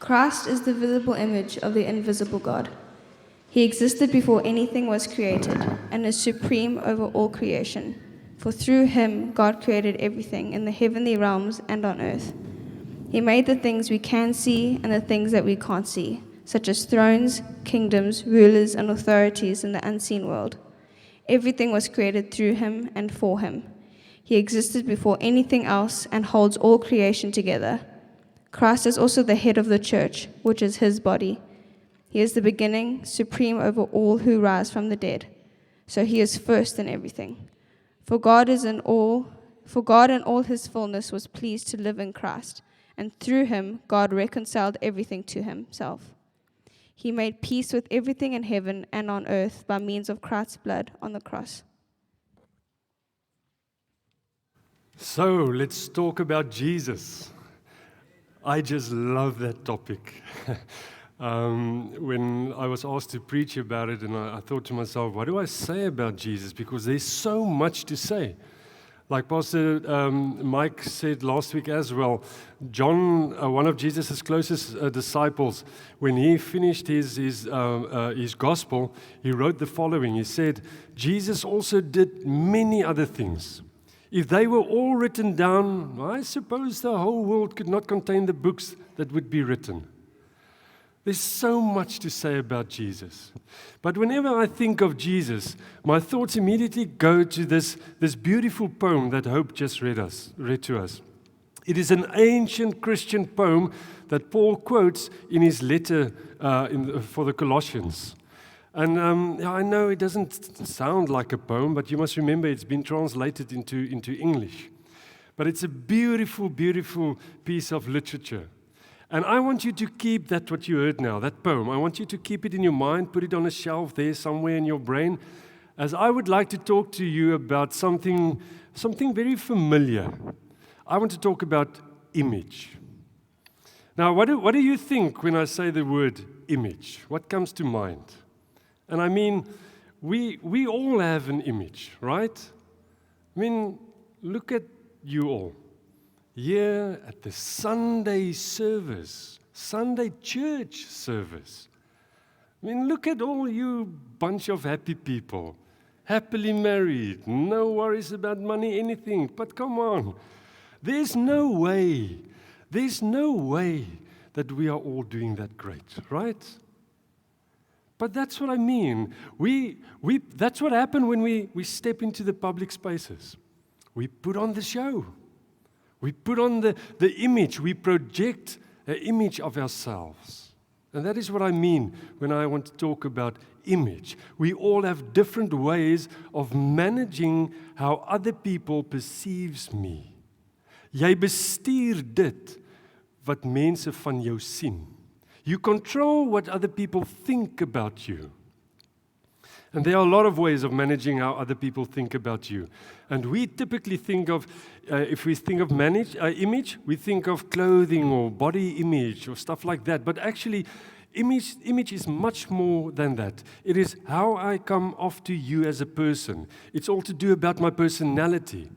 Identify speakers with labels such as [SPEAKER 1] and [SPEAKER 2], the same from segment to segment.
[SPEAKER 1] Christ is the visible image of the invisible God. He existed before anything was created and is supreme over all creation. For through him, God created everything in the heavenly realms and on earth. He made the things we can see and the things that we can't see, such as thrones, kingdoms, rulers, and authorities in the unseen world. Everything was created through him and for him. He existed before anything else and holds all creation together. Christ is also the head of the church, which is his body. He is the beginning, supreme over all who rise from the dead. So he is first in everything. For God in all his fullness was pleased to live in Christ, and through him God reconciled everything to himself. He made peace with everything in heaven and on earth by means of Christ's blood on the cross.
[SPEAKER 2] So let's talk about Jesus. I just love that topic. When I was asked to preach about it, and I thought to myself, what do I say about Jesus? Because there's so much to say. Like Pastor Mike said last week as well, John, one of Jesus' closest disciples, when he finished his gospel, he wrote the following. He said, Jesus also did many other things. If they were all written down, I suppose the whole world could not contain the books that would be written. There's so much to say about Jesus. But whenever I think of Jesus, my thoughts immediately go to this beautiful poem that Hope just read to us. It is an ancient Christian poem that Paul quotes in his letter for the Colossians. And I know it doesn't sound like a poem, but you must remember it's been translated into English. But it's a beautiful, beautiful piece of literature. And I want you to keep what you heard now, that poem. I want you to keep it in your mind, put it on a shelf there somewhere in your brain, as I would like to talk to you about something very familiar. I want to talk about image. Now, what do you think when I say the word image? What comes to mind? And I mean, we all have an image, right? I mean, look at you all. Here at the Sunday service, Sunday church service. I mean, look at all you bunch of happy people, happily married, no worries about money, anything. But come on, there's no way that we are all doing that great, right? But that's what I mean. That's what happens when we step into the public spaces. We put on the show. We put on the image. We project an image of ourselves. And that is what I mean when I want to talk about image. We all have different ways of managing how other people perceives me. Jy bestuur dit wat mense van jou sien. You control what other people think about you. And there are a lot of ways of managing how other people think about you. And we typically think of, if we think of image, we think of clothing or body image or stuff like that. But actually, image is much more than that. It is how I come off to you as a person. It's all to do about my personality.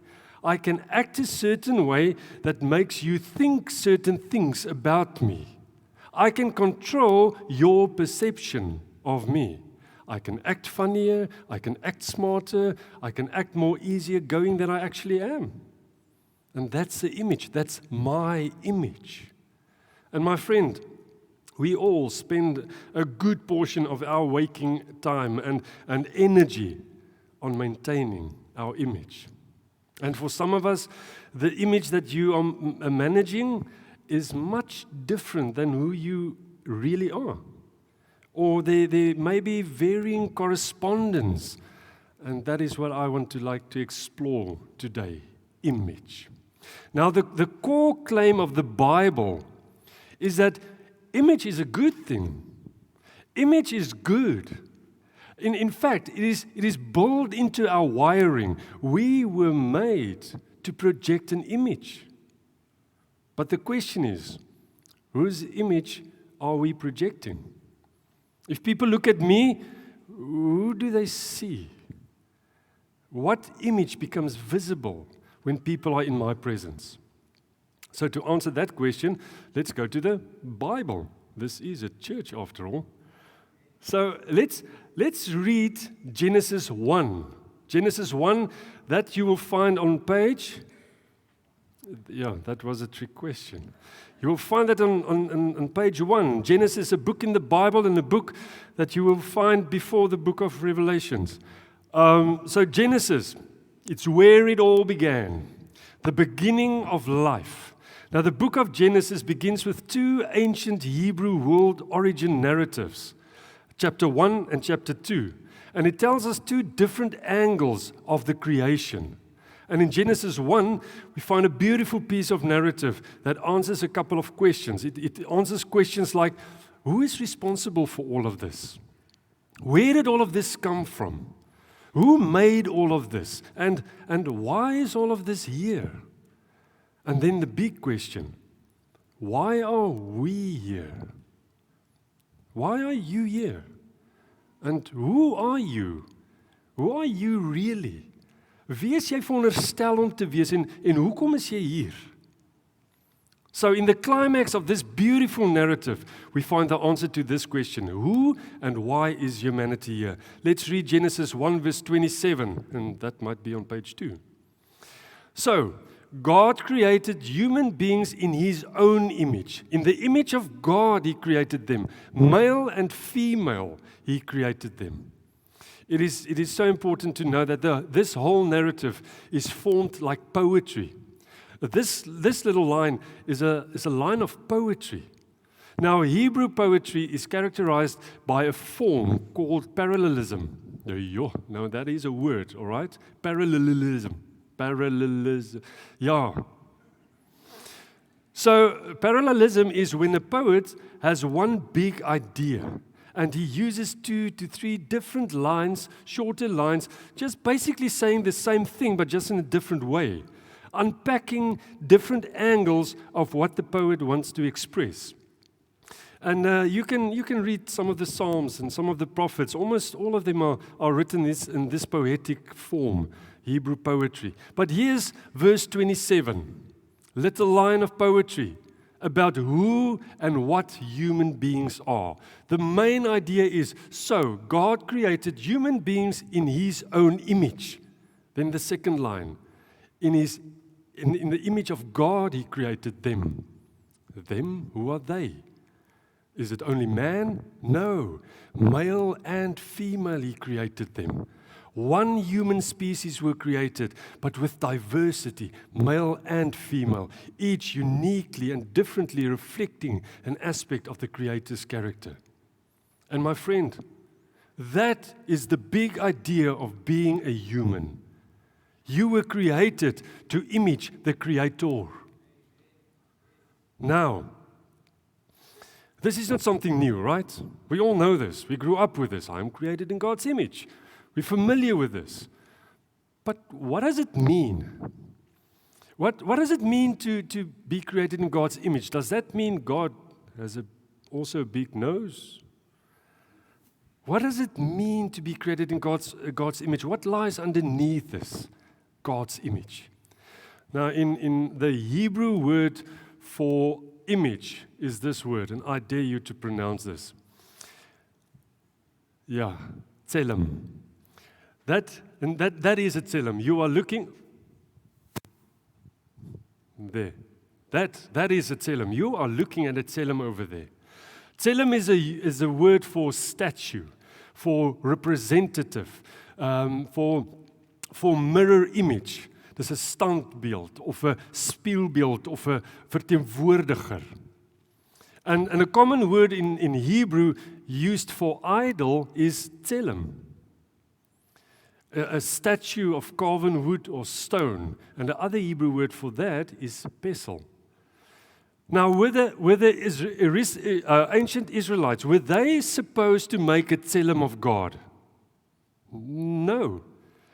[SPEAKER 2] I can act a certain way that makes you think certain things about me. I can control your perception of me. I can act funnier, I can act smarter, I can act more easygoing than I actually am. And that's the image, that's my image. And my friend, we all spend a good portion of our waking time and energy on maintaining our image. And for some of us, the image that you are managing is much different than who you really are. Or there may be varying correspondence. And that is what I want to explore today, image. Now, the core claim of the Bible is that image is a good thing. Image is good. In fact, it is built into our wiring. We were made to project an image. But the question is, whose image are we projecting? If people look at me, who do they see? What image becomes visible when people are in my presence? So to answer that question, let's go to the Bible. This is a church after all. So let's read Genesis 1. Genesis 1, that you will find on page... Yeah, that was a trick question. You will find that on page 1. Genesis, a book in the Bible and a book that you will find before the book of Revelations. So Genesis, it's where it all began. The beginning of life. Now the book of Genesis begins with two ancient Hebrew world origin narratives. Chapter 1 and chapter 2. And it tells us two different angles of the creation. And in Genesis 1, we find a beautiful piece of narrative that answers a couple of questions. It answers questions like, who is responsible for all of this? Where did all of this come from? Who made all of this? And why is all of this here? And then the big question, why are we here? Why are you here? And who are you? Who are you really? Wie is jy veronderstel om te wees en hoekom is jy hier? So in the climax of this beautiful narrative, we find the answer to this question. Who and why is humanity here? Let's read Genesis 1 verse 27, and that might be on page 2. So, God created human beings in His own image. In the image of God, He created them. Male and female, He created them. It is so important to know that this whole narrative is formed like poetry. This little line is a line of poetry. Now, Hebrew poetry is characterized by a form called parallelism. Now that is a word, all right? Parallelism. Yeah. So, parallelism is when a poet has one big idea and he uses 2 to 3 different lines, shorter lines, just basically saying the same thing but just in a different way, unpacking different angles of what the poet wants to express. And you can read some of the Psalms and some of the prophets. Almost all of them are written in this poetic form, Hebrew poetry. But here's verse 27, little line of poetry about who and what human beings are. The main idea is, so God created human beings in His own image. Then the second line, in the image of God He created them. Them, who are they? Is it only man? No. Male and female He created them. One human species were created, but with diversity, male and female, each uniquely and differently reflecting an aspect of the Creator's character. And my friend, that is the big idea of being a human. You were created to image the Creator. Now, this is not something new, right? We all know this. We grew up with this. I am created in God's image. We're familiar with this. But what does it mean? What does it mean to be created in God's image? Does that mean God has also a big nose? What does it mean to be created in God's image? What lies underneath this, God's image? Now, in the Hebrew word for image is this word, and I dare you to pronounce this. Yeah, tselem. That is a tselem. You are looking there. That is a tselem. You are looking at a tselem over there. Tselem is a word for statue, for representative, for mirror image. Dis 'n standbeeld of 'n spieelbeeld of 'n verteenwoordiger. And a common word in Hebrew used for idol is tselem. A statue of carven wood or stone. And the other Hebrew word for that is pesel. Now, were the ancient Israelites, were they supposed to make a tselem of God? No.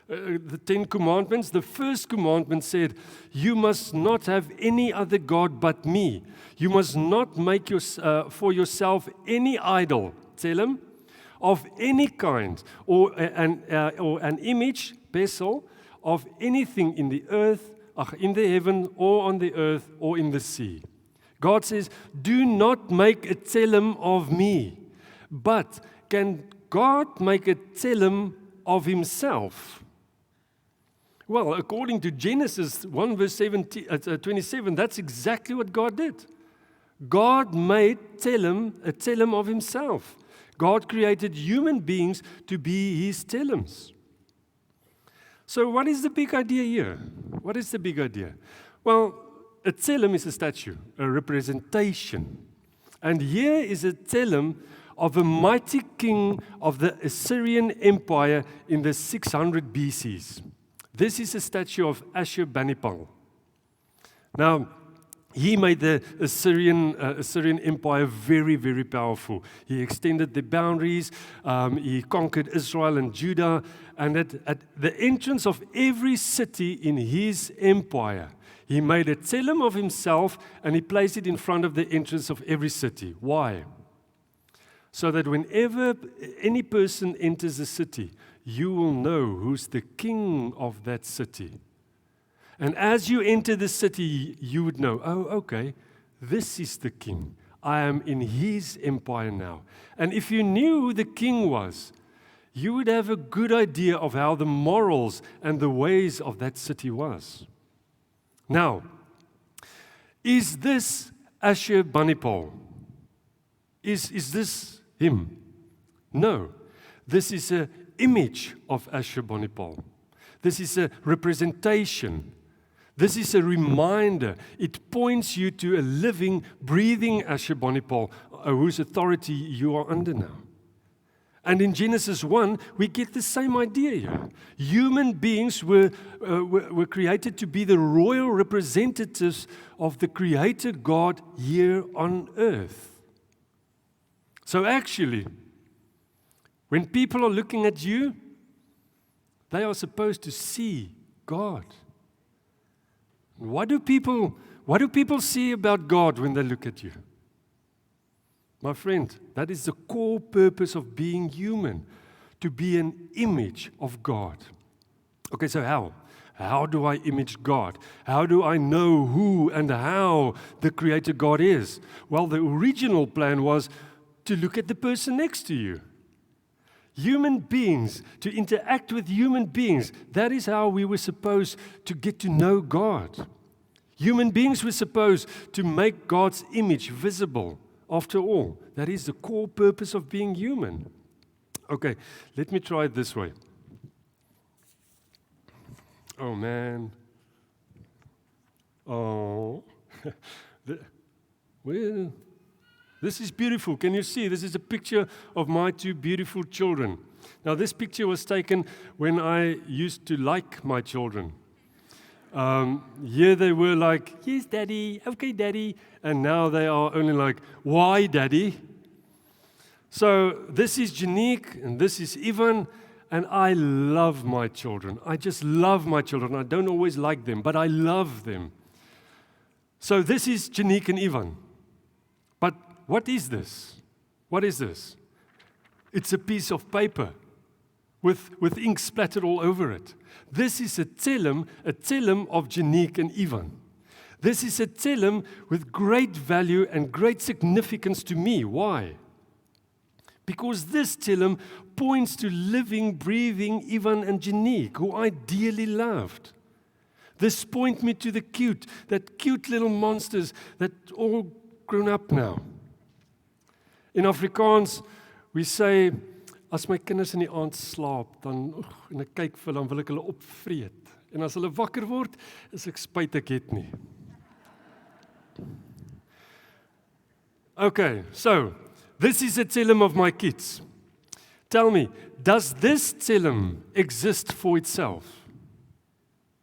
[SPEAKER 2] The 10 Commandments, the first commandment said, you must not have any other God but me. You must not make for yourself any idol, tselem, of any kind, or an image, pesel, of anything in the earth in the heaven or on the earth or in the sea. God says, do not make a tselem of me. But can God make a tselem of himself? Well, according to Genesis 1 verse 27, that's exactly what God did. God made a tselem of himself. God created human beings to be his tselem. So what is the big idea here? What is the big idea? Well, a tselem is a statue, a representation. And here is a tselem of a mighty king of the Assyrian Empire in the 600 BCs. This is a statue of Ashurbanipal. Now, he made the Assyrian Empire very, very powerful. He extended the boundaries. He conquered Israel and Judah. And at the entrance of every city in his empire, he made a tselem of himself and he placed it in front of the entrance of every city. Why? So that whenever any person enters a city, you will know who's the king of that city. And as you enter the city, you would know, oh, okay, this is the king. I am in his empire now. And if you knew who the king was, you would have a good idea of how the morals and the ways of that city was. Now, is this Ashurbanipal? Is this him? No. This is an image of Ashurbanipal. This is a representation. This is a reminder. It points you to a living, breathing Ashurbanipal, whose authority you are under now. And in Genesis 1, we get the same idea here. Human beings were created to be the royal representatives of the Creator God here on earth. So actually, when people are looking at you, they are supposed to see God. What do people see about God when they look at you? My friend, that is the core purpose of being human, to be an image of God. Okay, so how? How do I image God? How do I know who and how the Creator God is? Well, the original plan was to look at the person next to you. Human beings, to interact with human beings. That is how we were supposed to get to know God. Human beings were supposed to make God's image visible. After all, that is the core purpose of being human. Okay, let me try it this way. Oh, man. Oh. Well, this is beautiful. Can you see? This is a picture of my two beautiful children. Now, this picture was taken when I used to like my children. Here they were like, yes, Daddy, okay, Daddy. And now they are only like, why, Daddy? So this is Janique and this is Ivan. And I love my children. I just love my children. I don't always like them, but I love them. So this is Janique and Ivan. But what is this? What is this? It's a piece of paper with ink splattered all over it. This is a tselem of Janique and Ivan. This is a tselem with great value and great significance to me. Why? Because this tselem points to living, breathing Ivan and Janique, who I dearly loved. This points me to that cute little monsters that all grown up now. In Afrikaans, we say, as my kinders in die aand slaap, dan en ek kyk vir hulle, dan wil ek hulle opvreet. En as hulle wakker word, is ek spyt ek het nie. Okay, so this is a tselem of my kids. Tell me, does this tselem exist for itself?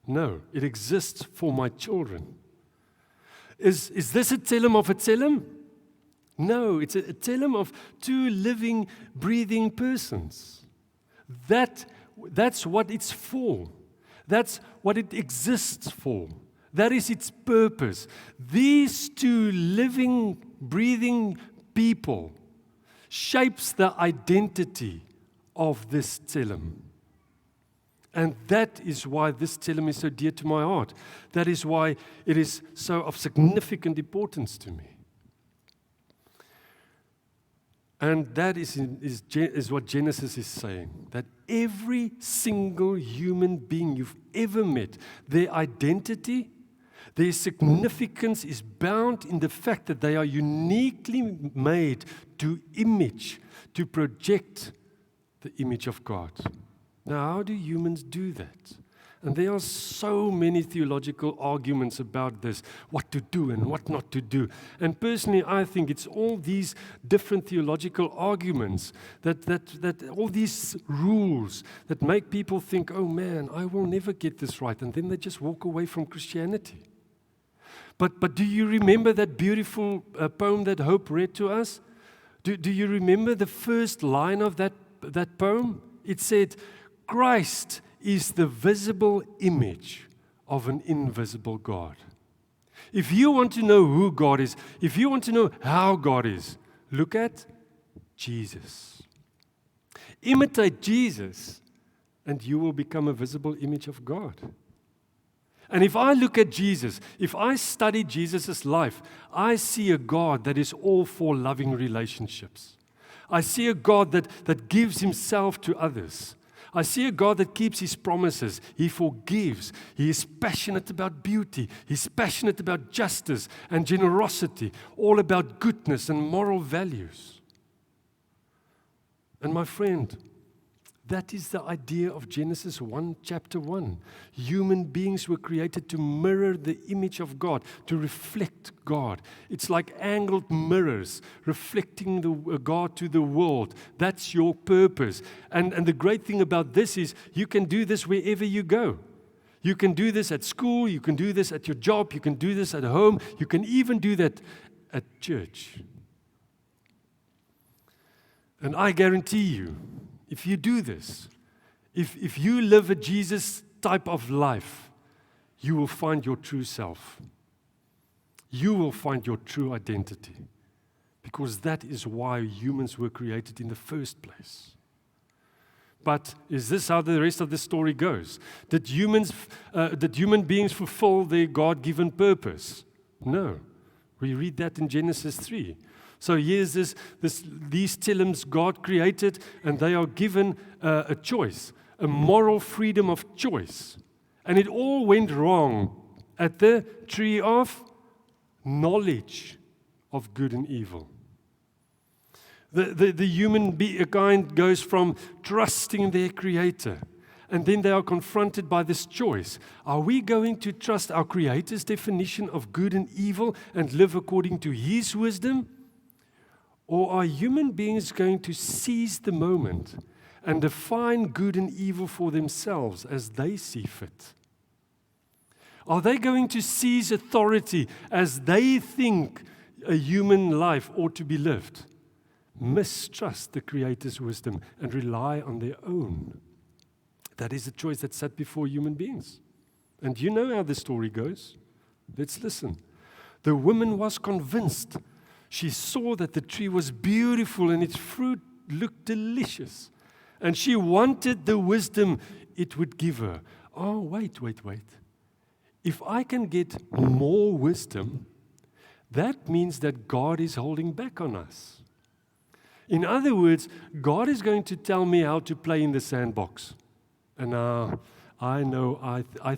[SPEAKER 2] No, it exists for my children. Is this a tselem of a tselem? No, it's a tselem of two living, breathing persons. That's what it's for. That's what it exists for. That is its purpose. These two living, breathing people shapes the identity of this tselem. And that is why this telem is so dear to my heart. That is why it is so of significant importance to me. And that is what Genesis is saying, that every single human being you've ever met, their identity, their significance is bound in the fact that they are uniquely made to image, to project the image of God. Now, how do humans do that? And there are so many theological arguments about this, what to do and what not to do. And personally, I think it's all these different theological arguments, that all these rules that make people think, oh man, I will never get this right. And then they just walk away from Christianity. But do you remember that beautiful poem that Hope read to us? Do you remember the first line of that poem? It said, Christ is the visible image of an invisible God. If you want to know who God is, if you want to know how God is, look at Jesus. Imitate Jesus, and you will become a visible image of God. And if I look at Jesus, if I study Jesus' life, I see a God that is all for loving relationships. I see a God that gives himself to others. I see a God that keeps his promises. He forgives. He is passionate about beauty. He's passionate about justice and generosity, all about goodness and moral values. And my friend, that is the idea of Genesis 1, chapter 1. Human beings were created to mirror the image of God, to reflect God. It's like angled mirrors reflecting God to the world. That's your purpose. And the great thing about this is you can do this wherever you go. You can do this at school. You can do this at your job. You can do this at home. You can even do that at church. And I guarantee you, if you do this, if you live a Jesus type of life, you will find your true self. You will find your true identity. Because that is why humans were created in the first place. But is this how the rest of the story goes? Did human beings fulfill their God-given purpose? No. We read that in Genesis 3. So here's these telems God created, and they are given a choice, a moral freedom of choice. And it all went wrong at the tree of knowledge of good and evil. The human kind goes from trusting their Creator, and then they are confronted by this choice. Are we going to trust our Creator's definition of good and evil and live according to His wisdom? Or are human beings going to seize the moment and define good and evil for themselves as they see fit? Are they going to seize authority as they think a human life ought to be lived? Mistrust the Creator's wisdom and rely on their own. That is a choice that's set before human beings. And you know how the story goes. Let's listen. The woman was convinced. She saw that the tree was beautiful and its fruit looked delicious. And she wanted the wisdom it would give her. Oh, wait. If I can get more wisdom, that means that God is holding back on us. In other words, God is going to tell me how to play in the sandbox. And I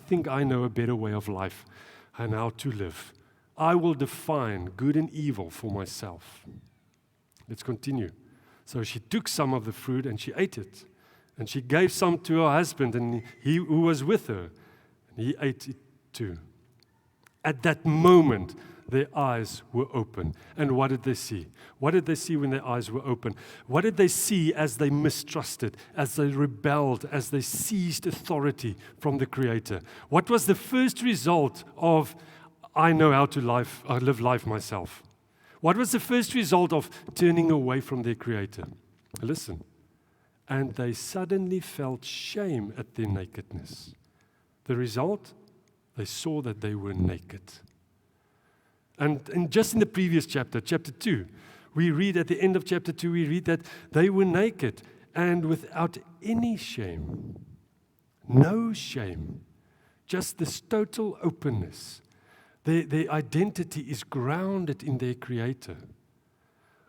[SPEAKER 2] think I know a better way of life and how to live. I will define good and evil for myself. Let's continue. So she took some of the fruit and she ate it. And she gave some to her husband and he who was with her. And he ate it too. At that moment, their eyes were open. And what did they see? What did they see when their eyes were open? What did they see as they mistrusted, as they rebelled, as they seized authority from the Creator? What was the first result of I know how to live life myself? What was the first result of turning away from their Creator? Listen. And they suddenly felt shame at their nakedness. The result? They saw that they were naked. And just in the previous chapter, chapter 2, we read at the end of chapter 2, we read that they were naked and without any shame. no shame, just this total openness. Their identity is grounded in their Creator.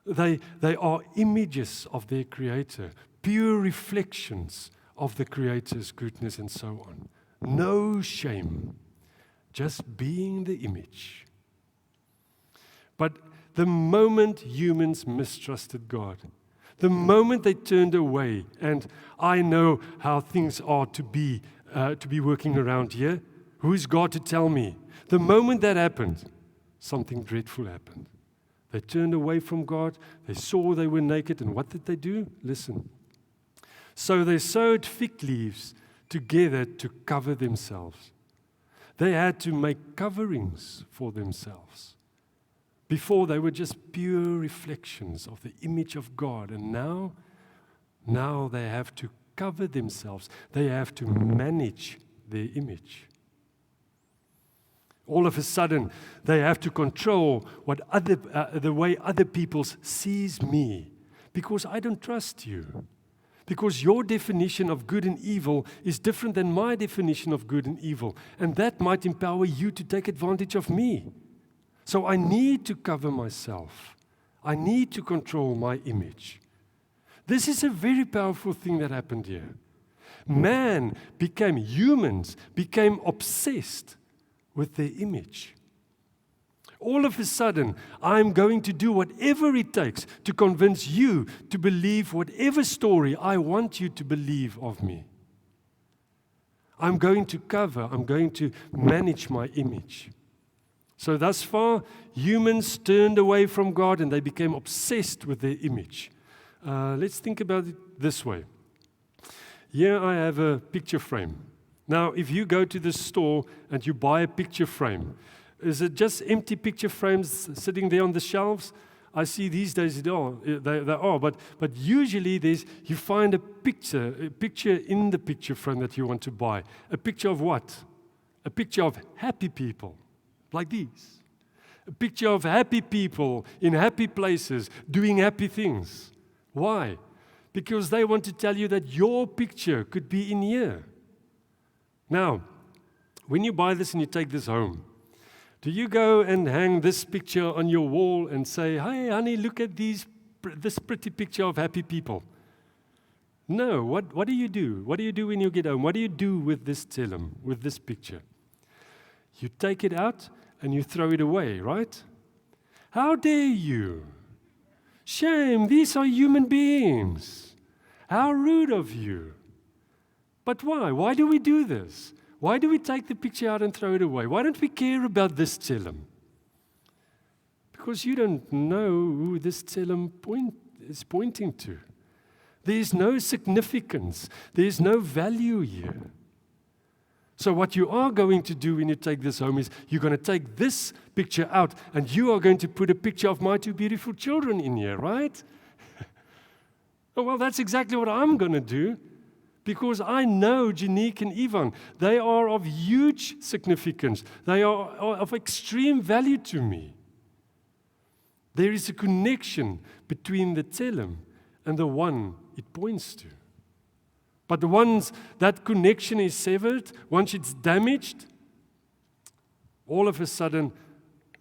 [SPEAKER 2] They are images of their Creator, pure reflections of the Creator's goodness and so on. No shame, just being the image. But the moment humans mistrusted God, the moment they turned away, and I know how things are to be working around here, who is God to tell me? The moment that happened, something dreadful happened. They turned away from God, they saw they were naked, and what did they do? Listen. So they sewed fig leaves together to cover themselves. They had to make coverings for themselves. Before, they were just pure reflections of the image of God, and now they have to cover themselves. They have to manage their image. All of a sudden, they have to control the way other people sees me, because I don't trust you. Because your definition of good and evil is different than my definition of good and evil, and that might empower you to take advantage of me. So I need to cover myself. I need to control my image. This is a very powerful thing that happened here. Humans became obsessed with their image. All of a sudden, I'm going to do whatever it takes to convince you to believe whatever story I want you to believe of me. I'm going to manage my image. So thus far, humans turned away from God and they became obsessed with their image. Let's think about it this way. Here I have a picture frame. Now, if you go to the store and you buy a picture frame, is it just empty picture frames sitting there on the shelves? I see these days they are, but usually you find a picture in the picture frame that you want to buy. A picture of what? A picture of happy people, like these. A picture of happy people in happy places doing happy things. Why? Because they want to tell you that your picture could be in here. Now, when you buy this and you take this home, do you go and hang this picture on your wall and say, "Hey, honey, look at this pretty picture of happy people"? No. What do you do? What do you do when you get home? What do you do with this tselem, with this picture? You take it out and you throw it away, right? How dare you? Shame, these are human beings. How rude of you. But why? Why do we do this? Why do we take the picture out and throw it away? Why don't we care about this tselem? Because you don't know who this tselem is pointing to. There is no significance. There is no value here. So what you are going to do when you take this home is you're going to take this picture out and you are going to put a picture of my two beautiful children in here, right? Oh, well, that's exactly what I'm going to do. Because I know Janique and Ivan, they are of huge significance. They are of extreme value to me. There is a connection between the tselem and the one it points to. But once that connection is severed, once it's damaged, all of a sudden,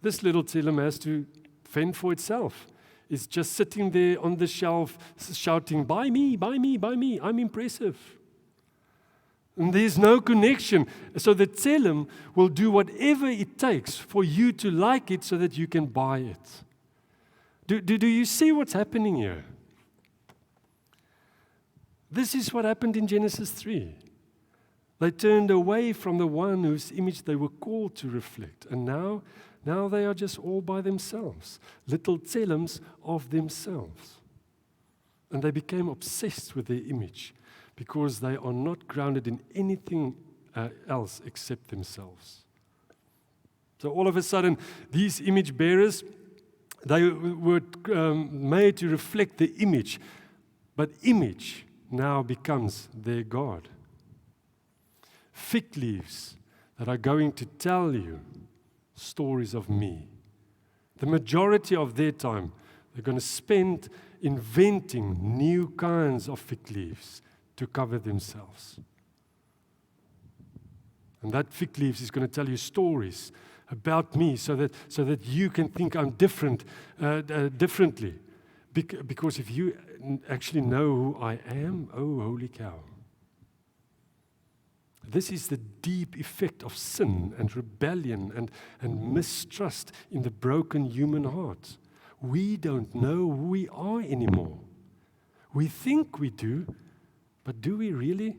[SPEAKER 2] this little tselem has to fend for itself. It's just sitting there on the shelf shouting, "Buy me, buy me, buy me, I'm impressive." And there's no connection. So the tselem will do whatever it takes for you to like it so that you can buy it. Do you see what's happening here? This is what happened in Genesis 3. They turned away from the one whose image they were called to reflect. And now they are just all by themselves, little tselem of themselves. And they became obsessed with their image because they are not grounded in anything else except themselves. So all of a sudden, these image bearers, they were made to reflect the image, but image now becomes their God. Fig leaves that are going to tell you stories of me. The majority of their time, they're going to spend inventing new kinds of fig leaves to cover themselves. And that fig leaves is going to tell you stories about me so that you can think I'm different, differently. Because if you actually know who I am, oh, holy cow. This is the deep effect of sin and rebellion and mistrust in the broken human heart. We don't know who we are anymore. We think we do, but do we really?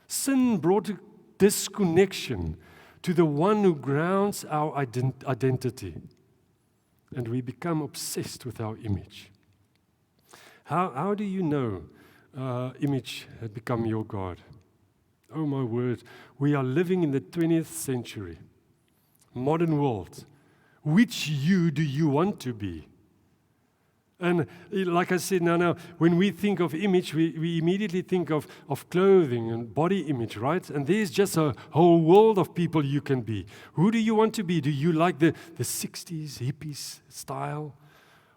[SPEAKER 2] Sin brought a disconnection to the one who grounds our identity, and we become obsessed with our image. How do you know image had become your God? Oh my word, we are living in the 20th century, modern world. Which you do you want to be? And like I said, now, when we think of image, we immediately think of clothing and body image, right? And there's just a whole world of people you can be. Who do you want to be? Do you like the 60s hippies style?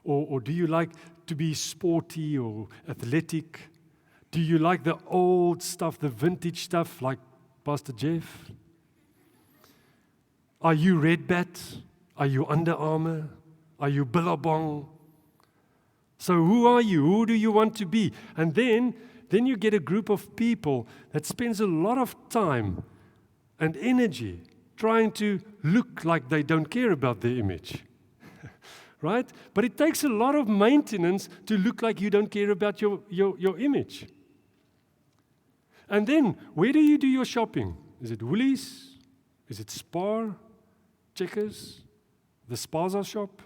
[SPEAKER 2] Or do you like to be sporty or athletic? Do you like the old stuff, the vintage stuff, like Pastor Jeff? Are you Red Bat? Are you Under Armour? Are you Billabong? So who are you? Who do you want to be? And then you get a group of people that spends a lot of time and energy trying to look like they don't care about their image. Right? But it takes a lot of maintenance to look like you don't care about your image. And then, where do you do your shopping? Is it Woolies? Is it Spar? Checkers? The Spaza shop?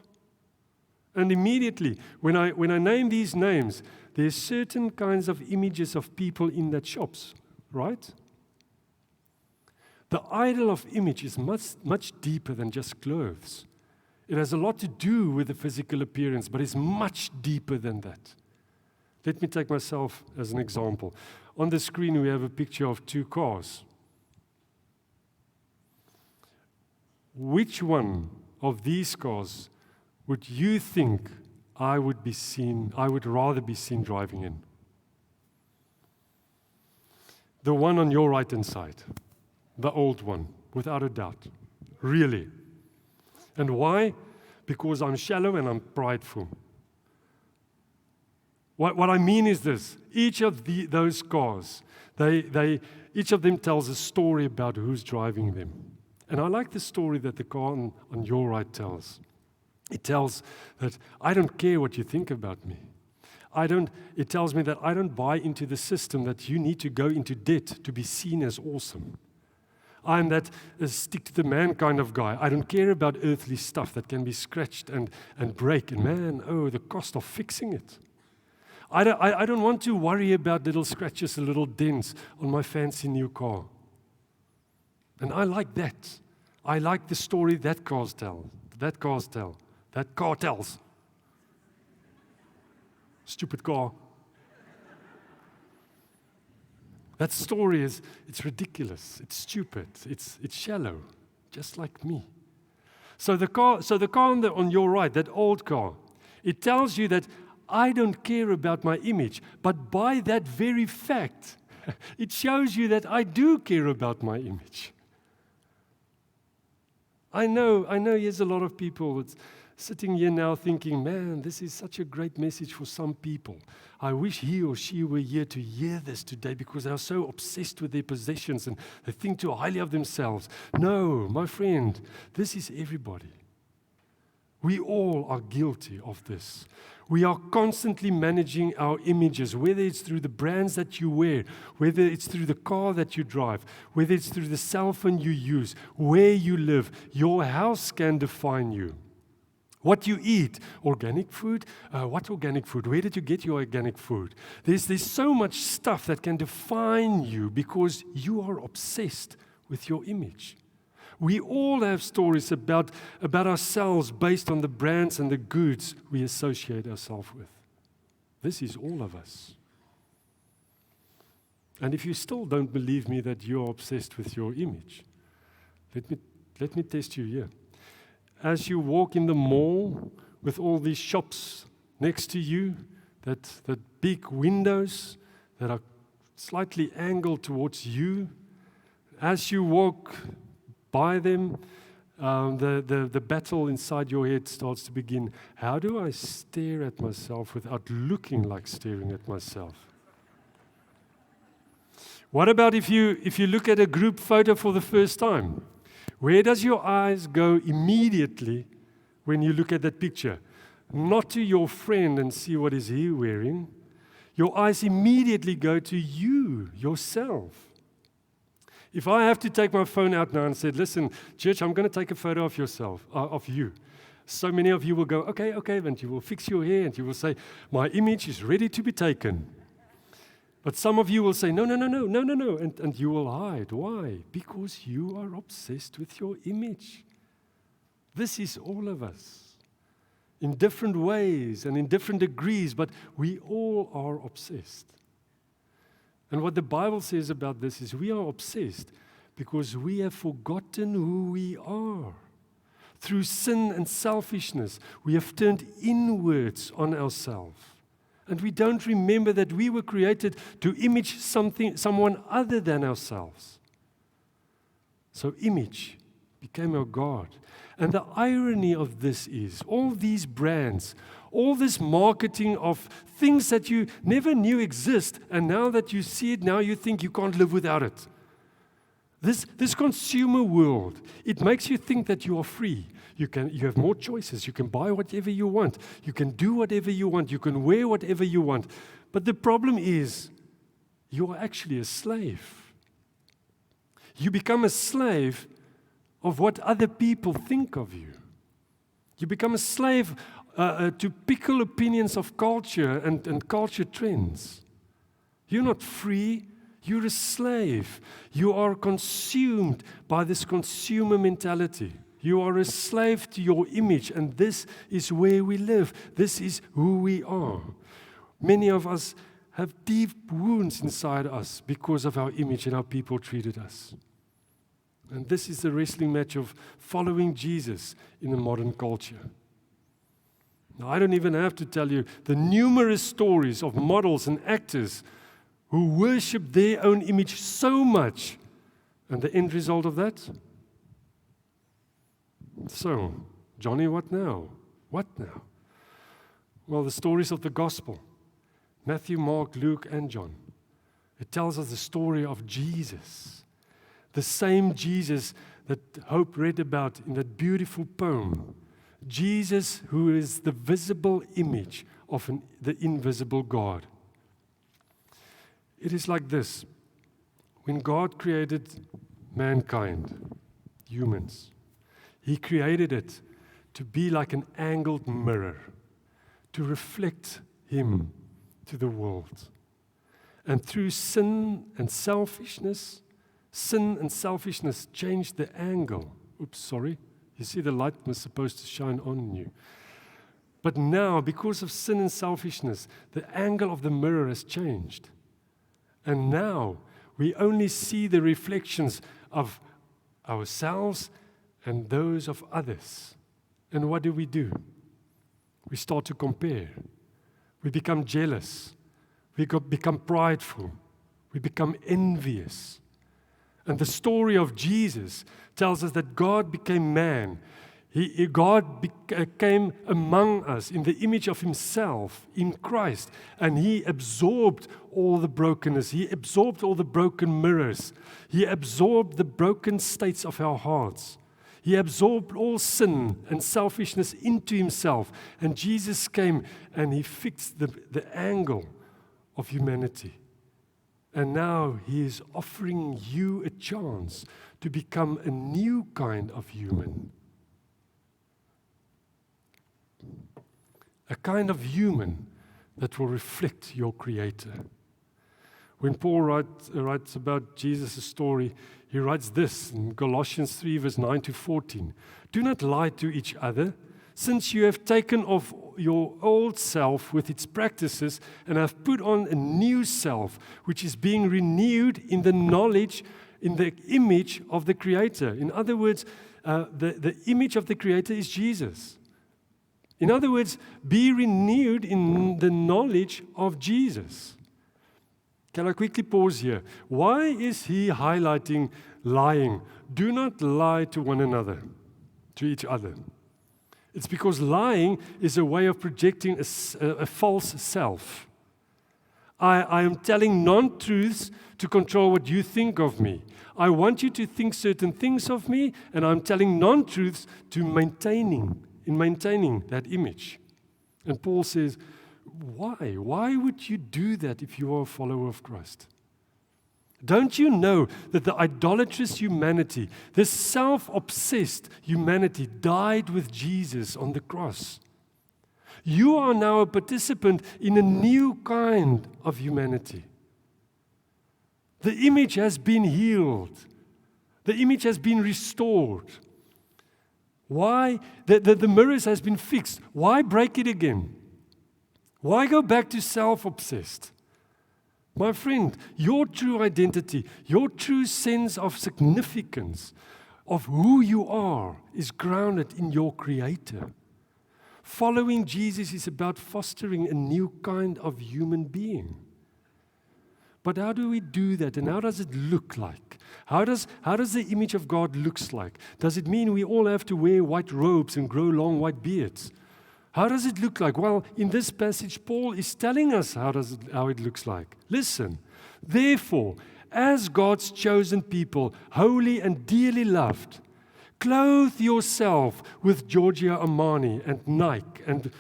[SPEAKER 2] And immediately, when I name these names, there's certain kinds of images of people in that shops, right? The idol of image is much deeper than just clothes. It has a lot to do with the physical appearance, but it's much deeper than that. Let me take myself as an example. On the screen, we have a picture of two cars. Which one of these cars would you think I would rather be seen driving in? The one on your right-hand side, the old one, without a doubt. Really. And why? Because I'm shallow and I'm prideful. What I mean is this: each of those cars, each of them tells a story about who's driving them. And I like the story that the car on your right tells. It tells that I don't care what you think about me. It tells me that I don't buy into the system that you need to go into debt to be seen as awesome. I'm that stick to the man kind of guy. I don't care about earthly stuff that can be scratched and break. And man, the cost of fixing it. I don't want to worry about little scratches and little dents on my fancy new car. And I like that. I like the story that car tells. Stupid car. That story it's ridiculous, it's stupid, it's shallow, just like me. So the car on your right, that old car, it tells you that I don't care about my image, but by that very fact, it shows you that I do care about my image. I know there's a lot of people that's sitting here now thinking, man, this is such a great message for some people. I wish he or she were here to hear this today because they are so obsessed with their possessions and they think too highly of themselves. No, my friend, this is everybody. We all are guilty of this. We are constantly managing our images, whether it's through the brands that you wear, whether it's through the car that you drive, whether it's through the cell phone you use, where you live. Your house can define you. What you eat, organic food, what organic food? Where did you get your organic food? There's so much stuff that can define you because you are obsessed with your image. We all have stories about ourselves based on the brands and the goods we associate ourselves with. This is all of us. And if you still don't believe me that you're obsessed with your image, let me test you here. As you walk in the mall with all these shops next to you, that big windows that are slightly angled towards you, as you walk by them, the battle inside your head starts to begin. How do I stare at myself without looking like staring at myself? What about if you look at a group photo for the first time? Where does your eyes go immediately when you look at that picture? Not to your friend and see what is he wearing. Your eyes immediately go to you, yourself. If I have to take my phone out now and say, listen, church, I'm going to take a photo of yourself, of you. So many of you will go, okay, and you will fix your hair and you will say, my image is ready to be taken. But some of you will say, no, and you will hide. Why? Because you are obsessed with your image. This is all of us, in different ways and in different degrees, but we all are obsessed. And what the Bible says about this is we are obsessed because we have forgotten who we are. Through sin and selfishness, we have turned inwards on ourselves. And we don't remember that we were created to image someone other than ourselves. So image became our God. And the irony of this is all these brands, all this marketing of things that you never knew exist, and now that you see it, now you think you can't live without it. This consumer world, it makes you think that you are free. You have more choices. You can buy whatever you want. You can do whatever you want. You can wear whatever you want. But the problem is, you are actually a slave. You become a slave of what other people think of you. You become a slave to pickle opinions of culture and culture trends. You're not free. You're a slave. You are consumed by this consumer mentality. You are a slave to your image, and this is where we live. This is who we are. Many of us have deep wounds inside us because of our image and how people treated us. And this is the wrestling match of following Jesus in a modern culture. Now, I don't even have to tell you the numerous stories of models and actors who worship their own image so much. And the end result of that? So, Johnny, what now? What now? Well, the stories of the gospel. Matthew, Mark, Luke, and John. It tells us the story of Jesus. The same Jesus that Hope read about in that beautiful poem. Jesus, who is the visible image of the invisible God. It is like this. When God created mankind, humans, He created it to be like an angled mirror, to reflect Him to the world. And through sin and selfishness changed the angle. Oops, sorry. You see, the light was supposed to shine on you. But now, because of sin and selfishness, the angle of the mirror has changed. And now, we only see the reflections of ourselves and those of others. And what do? We start to compare. We become jealous. We become prideful. We become envious. And the story of Jesus tells us that God became man. God came among us in the image of Himself, in Christ, and He absorbed all the brokenness. He absorbed all the broken mirrors. He absorbed the broken states of our hearts. He absorbed all sin and selfishness into Himself. And Jesus came and He fixed the angle of humanity. And now He is offering you a chance to become a new kind of human. A kind of human that will reflect your Creator. When Paul writes about Jesus' story, he writes this in Colossians 3, verse 9 to 14. Do not lie to each other, since you have taken off your old self with its practices and have put on a new self, which is being renewed in the knowledge, in the image of the Creator. In other words, the image of the Creator is Jesus. In other words, be renewed in the knowledge of Jesus. Can I quickly pause here? Why is he highlighting lying? Do not lie to one another, to each other. It's because lying is a way of projecting a false self. I am telling non-truths to control what you think of me. I want you to think certain things of me, and I'm telling non-truths to maintaining that image. And Paul says, why? Why would you do that if you are a follower of Christ? Don't you know that the idolatrous humanity, this self-obsessed humanity, died with Jesus on the cross? You are now a participant in a new kind of humanity. The image has been healed. The image has been restored. Why? The mirrors has been fixed. Why break it again? Why go back to self-obsessed? My friend, your true identity, your true sense of significance of who you are is grounded in your Creator. Following Jesus is about fostering a new kind of human being. But how do we do that, and how does it look like? How does the image of God looks like? Does it mean we all have to wear white robes and grow long white beards? How does it look like? Well, in this passage, Paul is telling us how it looks like. Listen, therefore, as God's chosen people, holy and dearly loved, clothe yourself with Giorgio Armani and Nike and,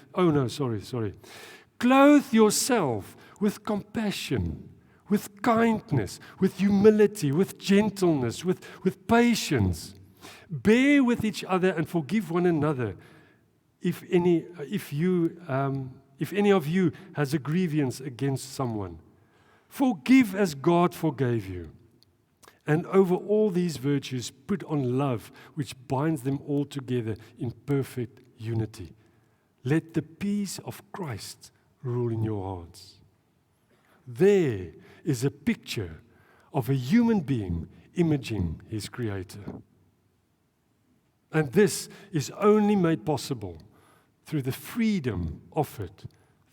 [SPEAKER 2] Clothe yourself with compassion, with kindness, with humility, with gentleness, with patience. Bear with each other and forgive one another. If any of you has a grievance against someone, forgive as God forgave you. And over all these virtues, put on love, which binds them all together in perfect unity. Let the peace of Christ rule in your hearts. There is a picture of a human being imaging his Creator. And this is only made possible through the freedom offered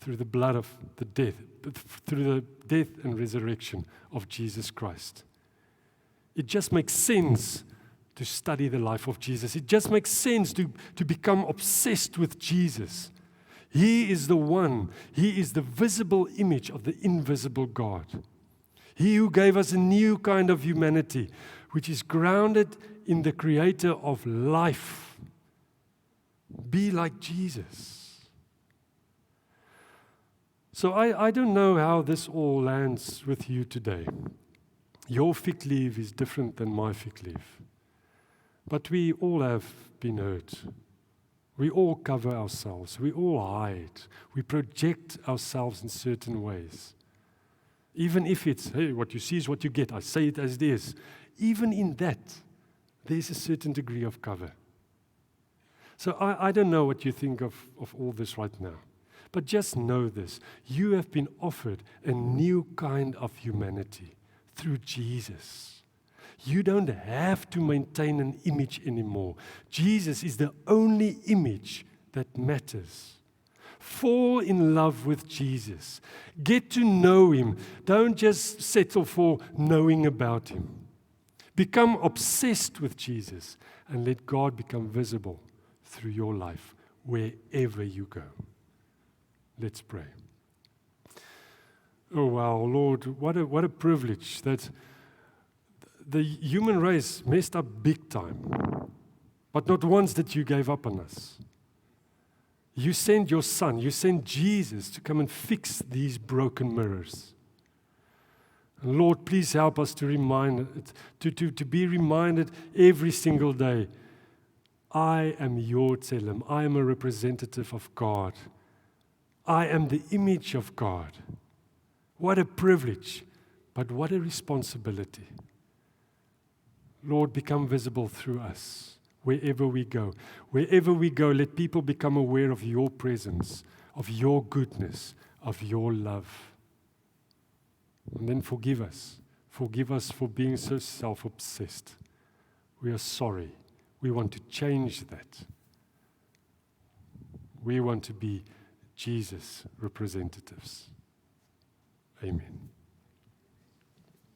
[SPEAKER 2] through the blood of the death, through the death and resurrection of Jesus Christ. It just makes sense to study the life of Jesus. It just makes sense to become obsessed with Jesus. He is the one. He is the visible image of the invisible God. He who gave us a new kind of humanity, which is grounded in the Creator of life. Be like Jesus. So I don't know how this all lands with you today. Your fig leaf is different than my fig leaf. But we all have been hurt. We all cover ourselves. We all hide. We project ourselves in certain ways. Even if it's, hey, what you see is what you get. I say it as it is. Even in that, there's a certain degree of cover. So I don't know what you think of all this right now. But just know this. You have been offered a new kind of humanity through Jesus. You don't have to maintain an image anymore. Jesus is the only image that matters. Fall in love with Jesus. Get to know Him. Don't just settle for knowing about Him. Become obsessed with Jesus and let God become visible through your life wherever you go. Let's pray. Oh wow, Lord, what a privilege that the human race messed up big time, but not once that you gave up on us. You sent your Son, you sent Jesus to come and fix these broken mirrors. And Lord, please help us to be reminded every single day, I am your Tselem. I am a representative of God. I am the image of God. What a privilege, but what a responsibility. Lord, become visible through us wherever we go. Wherever we go, let people become aware of your presence, of your goodness, of your love. And then forgive us. Forgive us for being so self-obsessed. We are sorry. We want to change that. We want to be Jesus representatives. Amen.